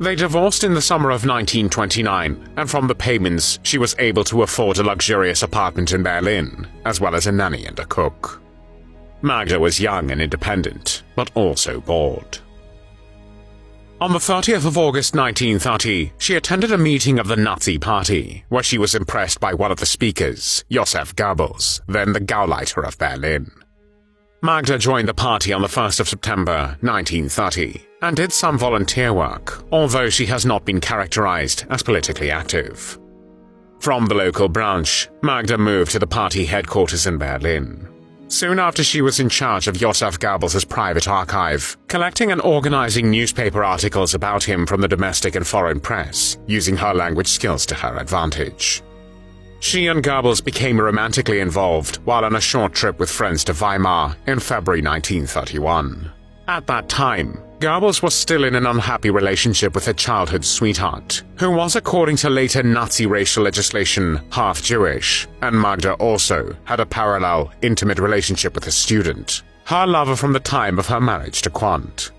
They divorced in the summer of 1929, and from the payments, she was able to afford a luxurious apartment in Berlin, as well as a nanny and a cook. Magda was young and independent, but also bored. On the 30th of August 1930, she attended a meeting of the Nazi Party, where she was impressed by one of the speakers, Josef Goebbels, then the Gauleiter of Berlin. Magda joined the party on the 1st of September 1930 and did some volunteer work, although she has not been characterized as politically active. From the local branch, Magda moved to the party headquarters in Berlin. Soon after, she was in charge of Josef Goebbels' private archive, collecting and organizing newspaper articles about him from the domestic and foreign press, using her language skills to her advantage. She and Goebbels became romantically involved while on a short trip with friends to Weimar in February 1931. At that time, Goebbels was still in an unhappy relationship with a childhood sweetheart, who was, according to later Nazi racial legislation, half Jewish, and Magda also had a parallel, intimate relationship with a student, her lover from the time of her marriage to Quandt.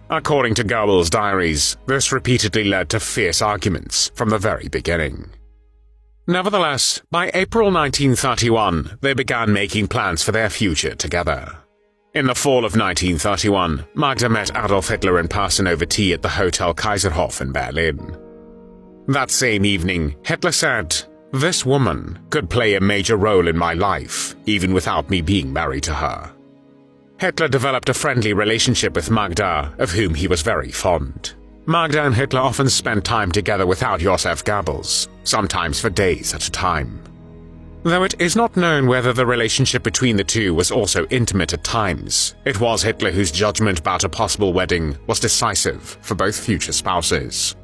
According to Goebbels' diaries, this repeatedly led to fierce arguments from the very beginning. Nevertheless, by April 1931, they began making plans for their future together. In the fall of 1931, Magda met Adolf Hitler in person over tea at the Hotel Kaiserhof in Berlin. That same evening, Hitler said, "This woman could play a major role in my life, even without me being married to her." Hitler developed a friendly relationship with Magda, of whom he was very fond. Magda and Hitler often spent time together without Josef Goebbels, sometimes for days at a time. Though it is not known whether the relationship between the two was also intimate at times, it was Hitler whose judgment about a possible wedding was decisive for both future spouses.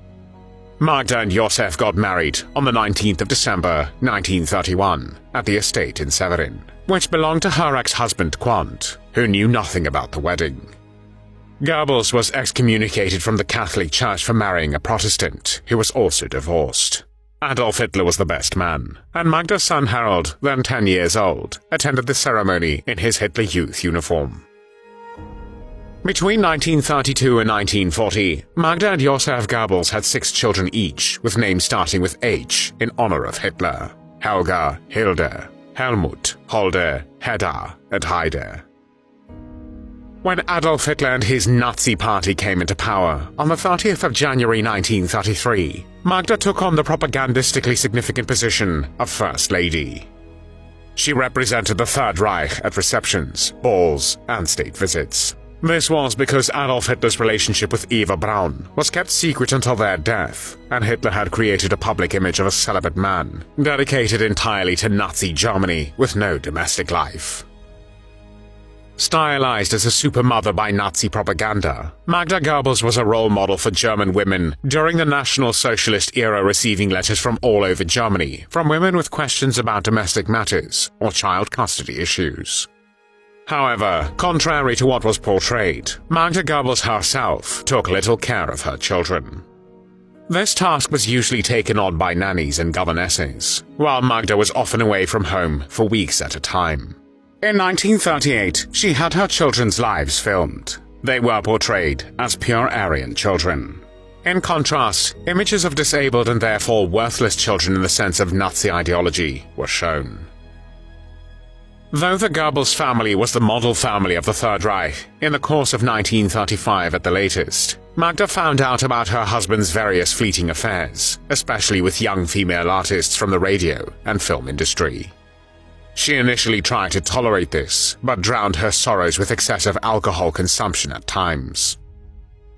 Magda and Josef got married on the 19th of December 1931 at the estate in Severin, which belonged to her ex-husband Quandt, who knew nothing about the wedding. Goebbels was excommunicated from the Catholic Church for marrying a Protestant, who was also divorced. Adolf Hitler was the best man, and Magda's son Harold, then 10 years old, attended the ceremony in his Hitler Youth uniform. Between 1932 and 1940, Magda and Josef Goebbels had 6 children each, with names starting with H in honor of Hitler: Helga, Hilde, Helmut, Holde, Hedda, and Heide. When Adolf Hitler and his Nazi Party came into power on the 30th of January 1933, Magda took on the propagandistically significant position of First Lady. She represented the Third Reich at receptions, balls, and state visits. This was because Adolf Hitler's relationship with Eva Braun was kept secret until their death, and Hitler had created a public image of a celibate man, dedicated entirely to Nazi Germany with no domestic life. Stylized as a supermother by Nazi propaganda, Magda Goebbels was a role model for German women during the National Socialist era, receiving letters from all over Germany from women with questions about domestic matters or child custody issues. However, contrary to what was portrayed, Magda Goebbels herself took little care of her children. This task was usually taken on by nannies and governesses, while Magda was often away from home for weeks at a time. In 1938, she had her children's lives filmed. They were portrayed as pure Aryan children. In contrast, images of disabled and therefore worthless children in the sense of Nazi ideology were shown. Though the Goebbels family was the model family of the Third Reich, in the course of 1935 at the latest, Magda found out about her husband's various fleeting affairs, especially with young female artists from the radio and film industry. She initially tried to tolerate this, but drowned her sorrows with excessive alcohol consumption at times.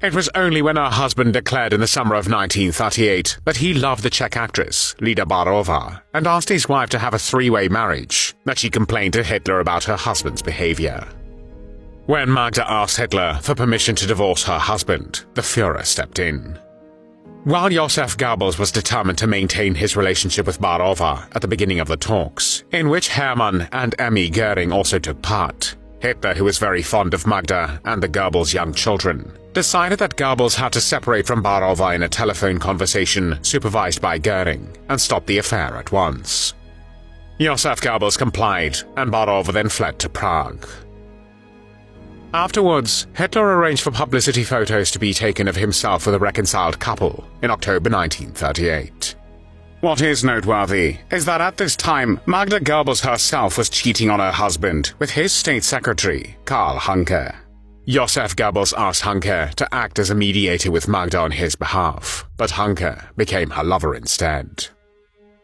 It was only when her husband declared in the summer of 1938 that he loved the Czech actress, Lida Barova, and asked his wife to have a 3-way marriage, that she complained to Hitler about her husband's behavior. When Magda asked Hitler for permission to divorce her husband, the Führer stepped in. While Josef Goebbels was determined to maintain his relationship with Barova at the beginning of the talks, in which Hermann and Emmy Goering also took part, Hitler, who was very fond of Magda and the Goebbels' young children, decided that Goebbels had to separate from Barova in a telephone conversation supervised by Goering and stop the affair at once. Josef Goebbels complied, and Barova then fled to Prague. Afterwards, Hitler arranged for publicity photos to be taken of himself with a reconciled couple in October 1938. What is noteworthy is that at this time, Magda Goebbels herself was cheating on her husband with his state secretary, Karl Hunke. Josef Goebbels asked Hunke to act as a mediator with Magda on his behalf, but Hunke became her lover instead.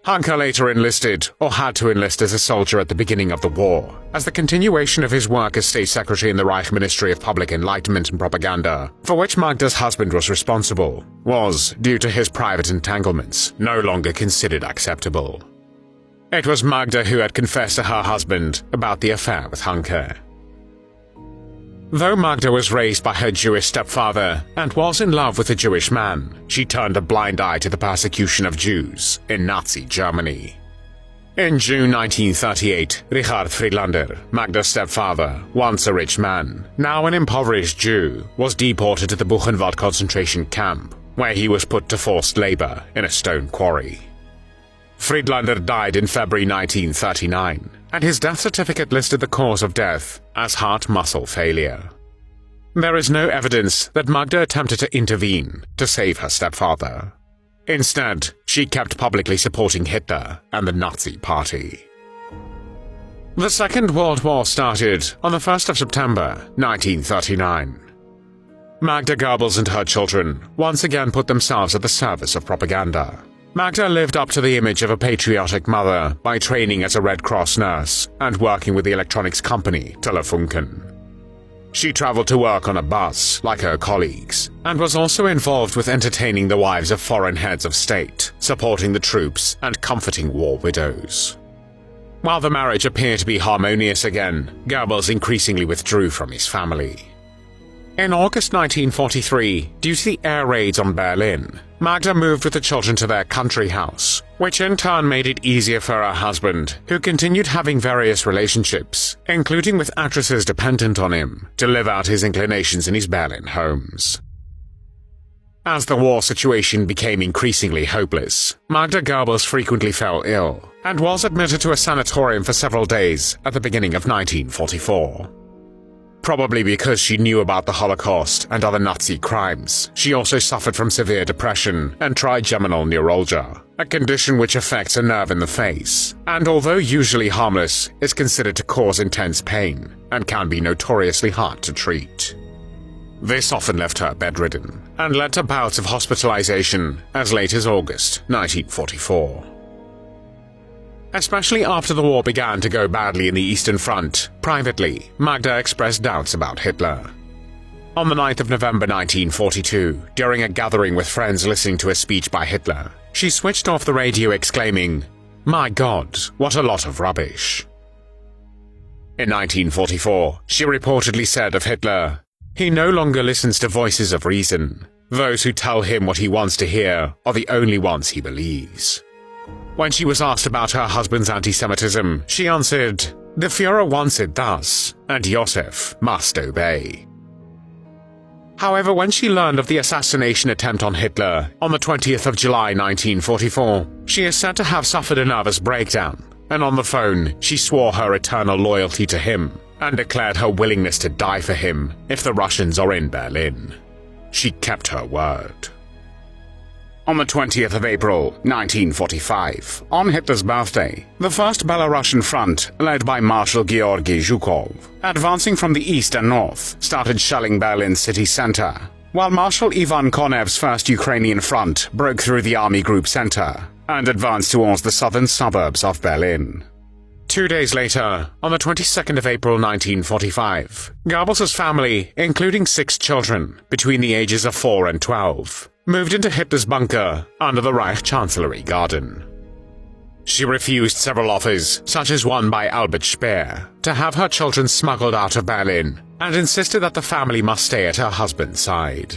Hunke later enlisted, or had to enlist as a soldier at the beginning of the war, as the continuation of his work as state secretary in the Reich Ministry of Public Enlightenment and Propaganda, for which Magda's husband was responsible, was, due to his private entanglements, no longer considered acceptable. It was Magda who had confessed to her husband about the affair with Hunke. Though Magda was raised by her Jewish stepfather and was in love with a Jewish man, she turned a blind eye to the persecution of Jews in Nazi Germany. In June 1938, Richard Friedlander, Magda's stepfather, once a rich man, now an impoverished Jew, was deported to the Buchenwald concentration camp, where he was put to forced labor in a stone quarry. Friedlander died in February 1939, and his death certificate listed the cause of death as heart muscle failure. There is no evidence that Magda attempted to intervene to save her stepfather. Instead, she kept publicly supporting Hitler and the Nazi Party. The Second World War started on the 1st of September 1939. Magda Goebbels and her children once again put themselves at the service of propaganda. Magda lived up to the image of a patriotic mother by training as a Red Cross nurse and working with the electronics company Telefunken. She traveled to work on a bus, like her colleagues, and was also involved with entertaining the wives of foreign heads of state, supporting the troops, and comforting war widows. While the marriage appeared to be harmonious again, Goebbels increasingly withdrew from his family. In August 1943, due to the air raids on Berlin, Magda moved with the children to their country house, which in turn made it easier for her husband, who continued having various relationships, including with actresses dependent on him, to live out his inclinations in his Berlin homes. As the war situation became increasingly hopeless, Magda Goebbels frequently fell ill, and was admitted to a sanatorium for several days at the beginning of 1944. Probably because she knew about the Holocaust and other Nazi crimes, she also suffered from severe depression and trigeminal neuralgia, a condition which affects a nerve in the face, and although usually harmless, is considered to cause intense pain and can be notoriously hard to treat. This often left her bedridden and led to bouts of hospitalization as late as August 1944. Especially after the war began to go badly in the Eastern Front, privately, Magda expressed doubts about Hitler. On the 9th of November 1942, during a gathering with friends listening to a speech by Hitler, she switched off the radio exclaiming, "My God, what a lot of rubbish." In 1944, she reportedly said of Hitler, "He no longer listens to voices of reason. Those who tell him what he wants to hear are the only ones he believes." When she was asked about her husband's anti-Semitism, she answered, "The Führer wants it thus, and Josef must obey." However, when she learned of the assassination attempt on Hitler on the 20th of July 1944, she is said to have suffered a nervous breakdown, and on the phone, she swore her eternal loyalty to him and declared her willingness to die for him if the Russians are in Berlin. She kept her word. On the 20th of April, 1945, on Hitler's birthday, the First Belarusian Front, led by Marshal Georgy Zhukov, advancing from the east and north, started shelling Berlin's city center, while Marshal Ivan Konev's First Ukrainian Front broke through the army group center and advanced towards the southern suburbs of Berlin. 2 days later, on the 22nd of April 1945, Goebbels' family, including 6 children between the ages of 4 and 12, moved into Hitler's bunker under the Reich Chancellery Garden. She refused several offers, such as one by Albert Speer, to have her children smuggled out of Berlin, and insisted that the family must stay at her husband's side.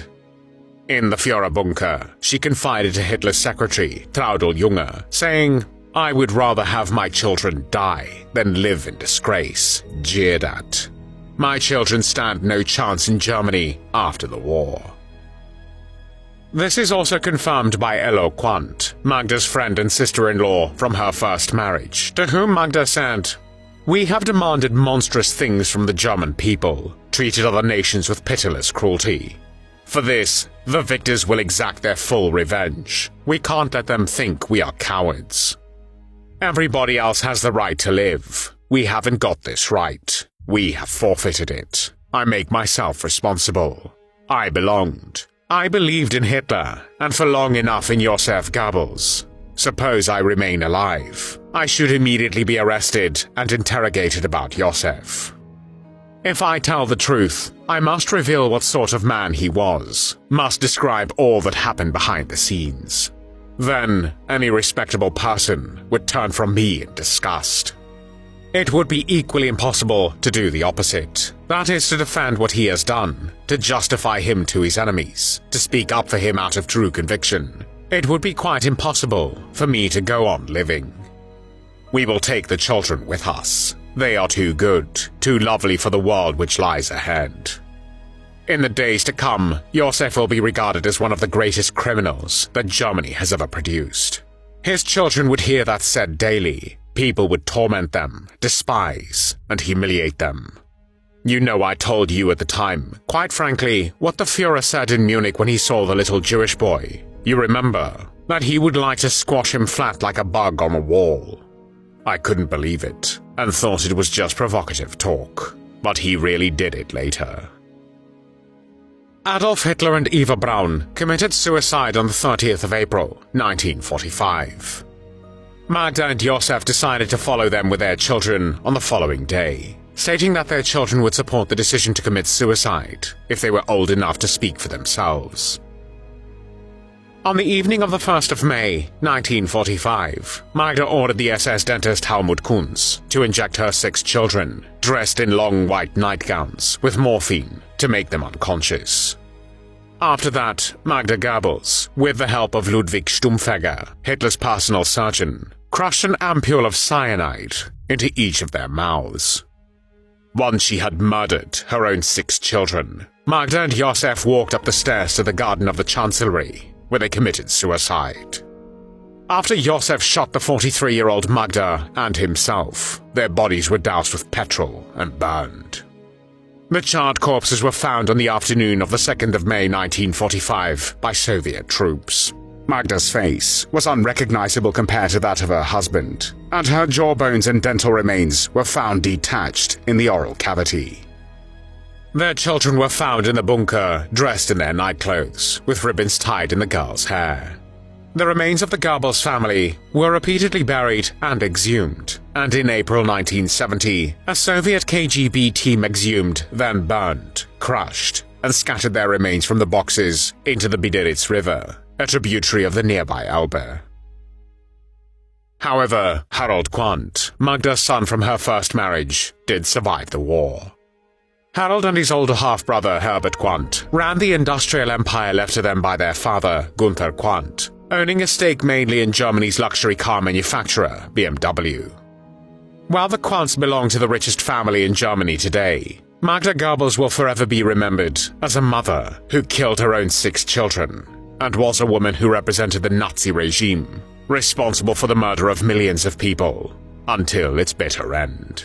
In the Führer bunker, she confided to Hitler's secretary, Traudl Junge, saying, "I would rather have my children die than live in disgrace, jeered at. My children stand no chance in Germany after the war." This is also confirmed by Elo Quandt, Magda's friend and sister-in-law from her first marriage, to whom Magda said, We have demanded monstrous things from the German people, treated other nations with pitiless cruelty. For this, the victors will exact their full revenge. We can't let them think we are cowards. Everybody else has the right to live. We haven't got this right. We have forfeited it. I make myself responsible. I belonged. I believed in Hitler, and for long enough in Joseph Goebbels. Suppose I remain alive. I should immediately be arrested and interrogated about Joseph. If I tell the truth, I must reveal what sort of man he was, must describe all that happened behind the scenes. Then, any respectable person would turn from me in disgust. It would be equally impossible to do the opposite. That is, to defend what he has done, to justify him to his enemies, to speak up for him out of true conviction. It would be quite impossible for me to go on living. We will take the children with us. They are too good, too lovely for the world which lies ahead. In the days to come, Josef will be regarded as one of the greatest criminals that Germany has ever produced. His children would hear that said daily. People would torment them, despise, and humiliate them. You know, I told you at the time, quite frankly, what the Führer said in Munich when he saw the little Jewish boy. You remember, that he would like to squash him flat like a bug on a wall. I couldn't believe it, and thought it was just provocative talk, but he really did it later. Adolf Hitler and Eva Braun committed suicide on the 30th of April, 1945. Magda and Josef decided to follow them with their children on the following day, stating that their children would support the decision to commit suicide if they were old enough to speak for themselves. On the evening of the 1st of May, 1945, Magda ordered the SS dentist Helmut Kunz to inject her 6 children, dressed in long white nightgowns, with morphine to make them unconscious. After that, Magda Goebbels, with the help of Ludwig Stumpfegger, Hitler's personal surgeon, crushed an ampule of cyanide into each of their mouths. Once she had murdered her own 6 children, Magda and Josef walked up the stairs to the garden of the Chancellery, where they committed suicide. After Josef shot the 43-year-old Magda and himself, their bodies were doused with petrol and burned. The charred corpses were found on the afternoon of the 2nd of May 1945 by Soviet troops. Magda's face was unrecognizable compared to that of her husband, and her jawbones and dental remains were found detached in the oral cavity. Their children were found in the bunker, dressed in their nightclothes, with ribbons tied in the girl's hair. The remains of the Goebbels family were repeatedly buried and exhumed, and in April 1970, a Soviet KGB team exhumed, then burned, crushed, and scattered their remains from the boxes into the Bideritz River, a tributary of the nearby Elbe. However, Harold Quandt, Magda's son from her first marriage, did survive the war. Harold and his older half-brother Herbert Quandt ran the industrial empire left to them by their father, Gunther Quandt, owning a stake mainly in Germany's luxury car manufacturer, BMW. While the Quandts belong to the richest family in Germany today, Magda Goebbels will forever be remembered as a mother who killed her own 6 children, and was a woman who represented the Nazi regime, responsible for the murder of millions of people, until its bitter end.